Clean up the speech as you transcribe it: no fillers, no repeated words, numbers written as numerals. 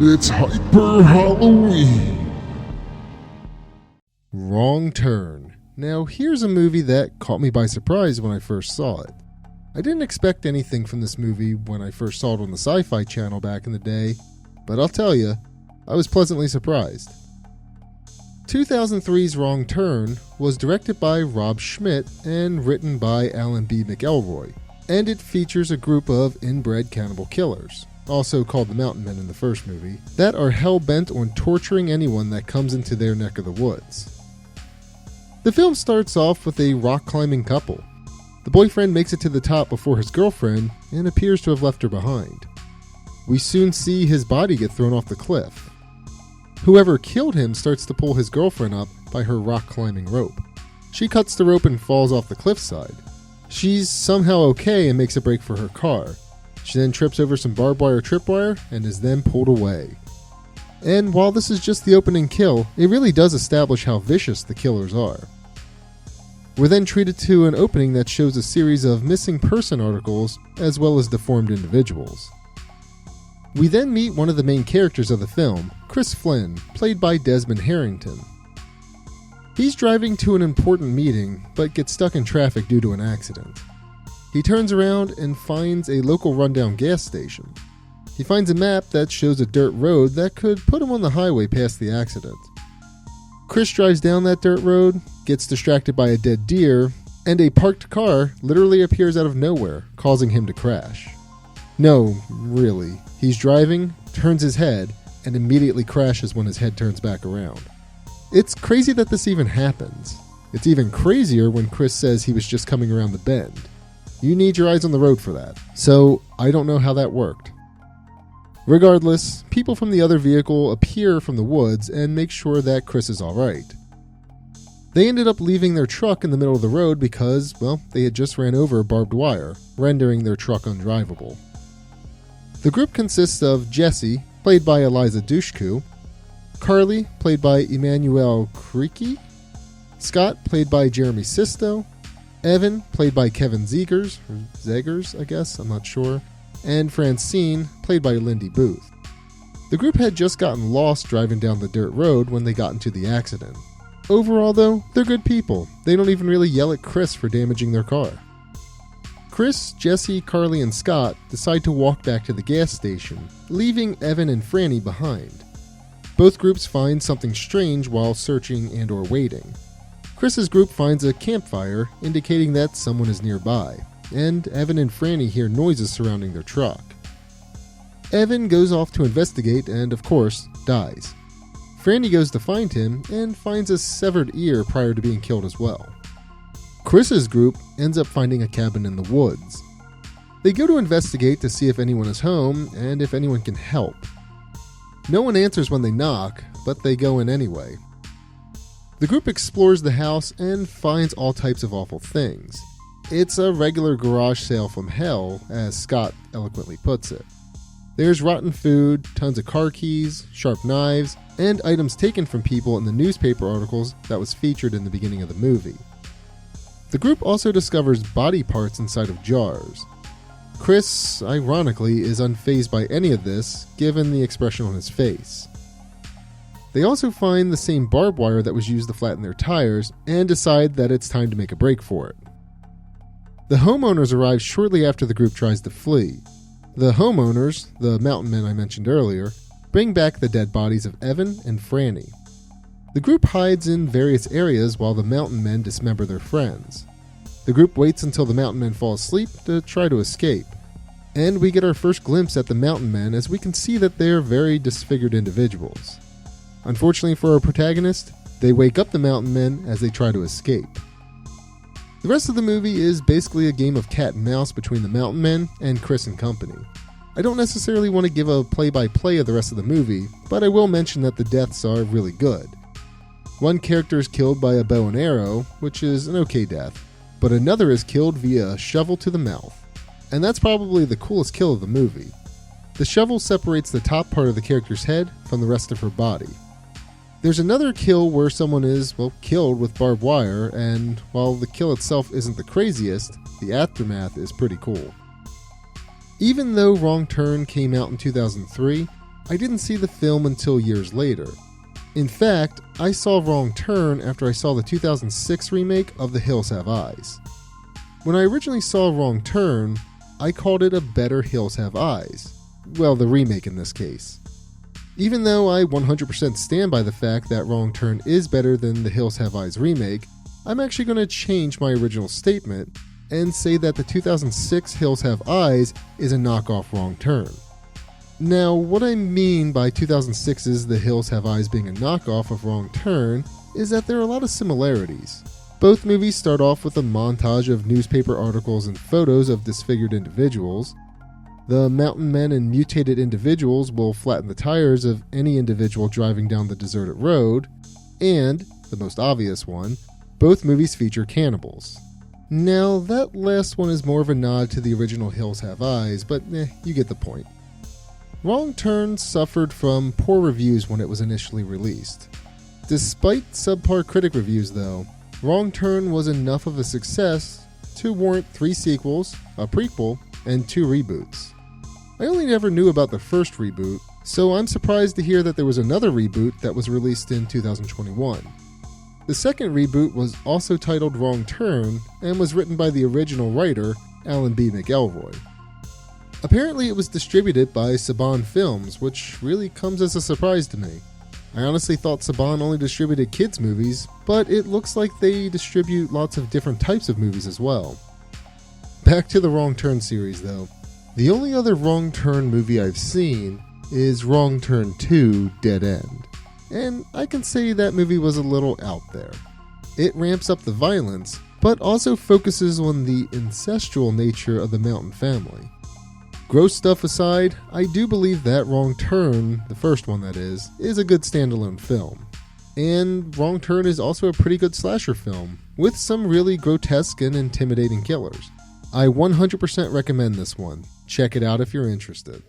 It's Hyper Halloween! Wrong Turn. Now, here's a movie that caught me by surprise when I first saw it. I didn't expect anything from this movie when I first saw it on the Sci-Fi Channel back in the day, but I'll tell you, I was pleasantly surprised. 2003's Wrong Turn was directed by Rob Schmidt and written by Alan B. McElroy, and it features a group of inbred cannibal killers, also called the Mountain Men in the first movie, that are hell-bent on torturing anyone that comes into their neck of the woods. The film starts off with a rock-climbing couple. The boyfriend makes it to the top before his girlfriend and appears to have left her behind. We soon see his body get thrown off the cliff. Whoever killed him starts to pull his girlfriend up by her rock-climbing rope. She cuts the rope and falls off the cliffside. She's somehow okay and makes a break for her car. She then trips over some barbed wire tripwire and is then pulled away. And while this is just the opening kill, it really does establish how vicious the killers are. We're then treated to an opening that shows a series of missing person articles as well as deformed individuals. We then meet one of the main characters of the film, Chris Flynn, played by Desmond Harrington. He's driving to an important meeting, but gets stuck in traffic due to an accident. He turns around and finds a local rundown gas station. He finds a map that shows a dirt road that could put him on the highway past the accident. Chris drives down that dirt road, gets distracted by a dead deer, and a parked car literally appears out of nowhere, causing him to crash. No, really. He's driving, turns his head, and immediately crashes when his head turns back around. It's crazy that this even happens. It's even crazier when Chris says he was just coming around the bend. You need your eyes on the road for that. So, I don't know how that worked. Regardless, people from the other vehicle appear from the woods and make sure that Chris is alright. They ended up leaving their truck in the middle of the road because, well, they had just ran over barbed wire, rendering their truck undrivable. The group consists of Jesse, played by Eliza Dushku, Carly, played by Emmanuel Creaky, Scott, played by Jeremy Sisto, Evan, played by Kevin Zegers, I guess, I'm not sure, and Francine, played by Lindy Booth. The group had just gotten lost driving down the dirt road when they got into the accident. Overall, though, they're good people. They don't even really yell at Chris for damaging their car. Chris, Jesse, Carly, and Scott decide to walk back to the gas station, leaving Evan and Franny behind. Both groups find something strange while searching and or waiting. Chris's group finds a campfire, indicating that someone is nearby, and Evan and Franny hear noises surrounding their truck. Evan goes off to investigate and, of course, dies. Franny goes to find him and finds a severed ear prior to being killed as well. Chris's group ends up finding a cabin in the woods. They go to investigate to see if anyone is home and if anyone can help. No one answers when they knock, but they go in anyway. The group explores the house and finds all types of awful things. It's a regular garage sale from hell, as Scott eloquently puts it. There's rotten food, tons of car keys, sharp knives, and items taken from people in the newspaper articles that was featured in the beginning of the movie. The group also discovers body parts inside of jars. Chris, ironically, is unfazed by any of this, given the expression on his face. They also find the same barbed wire that was used to flatten their tires, and decide that it's time to make a break for it. The homeowners arrive shortly after the group tries to flee. The homeowners, the mountain men I mentioned earlier, bring back the dead bodies of Evan and Franny. The group hides in various areas while the mountain men dismember their friends. The group waits until the mountain men fall asleep to try to escape. And we get our first glimpse at the mountain men as we can see that they are very disfigured individuals. Unfortunately for our protagonist, they wake up the mountain men as they try to escape. The rest of the movie is basically a game of cat and mouse between the mountain men and Chris and company. I don't necessarily want to give a play-by-play of the rest of the movie, but I will mention that the deaths are really good. One character is killed by a bow and arrow, which is an okay death, but another is killed via a shovel to the mouth. And that's probably the coolest kill of the movie. The shovel separates the top part of the character's head from the rest of her body. There's another kill where someone is, well, killed with barbed wire, and while the kill itself isn't the craziest, the aftermath is pretty cool. Even though Wrong Turn came out in 2003, I didn't see the film until years later. In fact, I saw Wrong Turn after I saw the 2006 remake of The Hills Have Eyes. When I originally saw Wrong Turn, I called it a better Hills Have Eyes. Well, the remake in this case. Even though I 100% stand by the fact that Wrong Turn is better than the Hills Have Eyes remake, I'm actually going to change my original statement and say that the 2006 Hills Have Eyes is a knockoff Wrong Turn. Now, what I mean by 2006's The Hills Have Eyes being a knockoff of Wrong Turn is that there are a lot of similarities. Both movies start off with a montage of newspaper articles and photos of disfigured individuals. The mountain men and mutated individuals will flatten the tires of any individual driving down the deserted road, and, the most obvious one, both movies feature cannibals. Now, that last one is more of a nod to the original Hills Have Eyes, but you get the point. Wrong Turn suffered from poor reviews when it was initially released. Despite subpar critic reviews though, Wrong Turn was enough of a success to warrant 3 sequels, a prequel, and 2 reboots. I only ever knew about the first reboot, so I'm surprised to hear that there was another reboot that was released in 2021. The second reboot was also titled Wrong Turn and was written by the original writer, Alan B. McElroy. Apparently it was distributed by Saban Films, which really comes as a surprise to me. I honestly thought Saban only distributed kids' movies, but it looks like they distribute lots of different types of movies as well. Back to the Wrong Turn series though. The only other Wrong Turn movie I've seen is Wrong Turn 2: Dead End, and I can say that movie was a little out there. It ramps up the violence, but also focuses on the incestual nature of the Mountain family. Gross stuff aside, I do believe that Wrong Turn, the first one that is a good standalone film. And Wrong Turn is also a pretty good slasher film, with some really grotesque and intimidating killers. I 100% recommend this one. Check it out if you're interested.